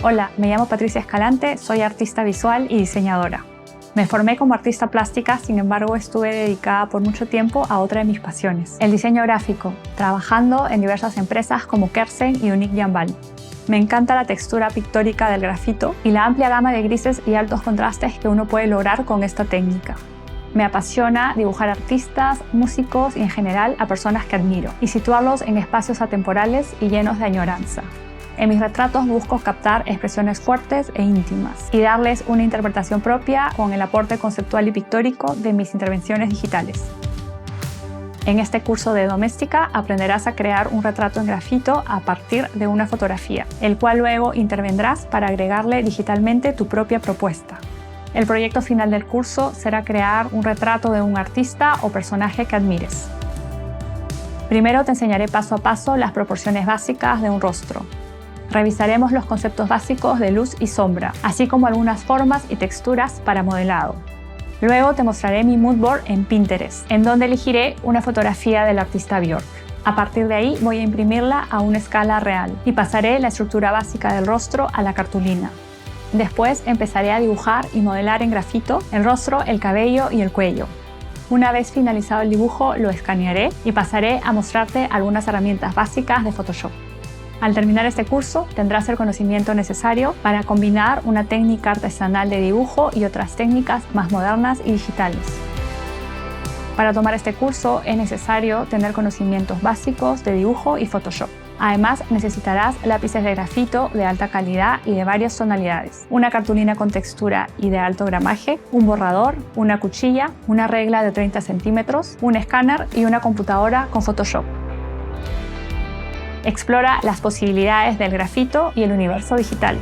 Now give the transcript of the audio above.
Hola, me llamo Patricia Escalante, soy artista visual y diseñadora. Me formé como artista plástica, sin embargo estuve dedicada por mucho tiempo a otra de mis pasiones, el diseño gráfico, trabajando en diversas empresas como Kersen y Unique Jambal. Me encanta la textura pictórica del grafito y la amplia gama de grises y altos contrastes que uno puede lograr con esta técnica. Me apasiona dibujar artistas, músicos y en general a personas que admiro y situarlos en espacios atemporales y llenos de añoranza. En mis retratos busco captar expresiones fuertes e íntimas y darles una interpretación propia con el aporte conceptual y pictórico de mis intervenciones digitales. En este curso de Doméstica aprenderás a crear un retrato en grafito a partir de una fotografía, el cual luego intervendrás para agregarle digitalmente tu propia propuesta. El proyecto final del curso será crear un retrato de un artista o personaje que admires. Primero te enseñaré paso a paso las proporciones básicas de un rostro. Revisaremos los conceptos básicos de luz y sombra, así como algunas formas y texturas para modelado. Luego te mostraré mi mood board en Pinterest, en donde elegiré una fotografía del artista Björk. A partir de ahí voy a imprimirla a una escala real y pasaré la estructura básica del rostro a la cartulina. Después empezaré a dibujar y modelar en grafito el rostro, el cabello y el cuello. Una vez finalizado el dibujo, lo escanearé y pasaré a mostrarte algunas herramientas básicas de Photoshop. Al terminar este curso, tendrás el conocimiento necesario para combinar una técnica artesanal de dibujo y otras técnicas más modernas y digitales. Para tomar este curso es necesario tener conocimientos básicos de dibujo y Photoshop. Además, necesitarás lápices de grafito de alta calidad y de varias tonalidades, una cartulina con textura y de alto gramaje, un borrador, una cuchilla, una regla de 30 centímetros, un escáner y una computadora con Photoshop. Explora las posibilidades del grafito y el universo digital.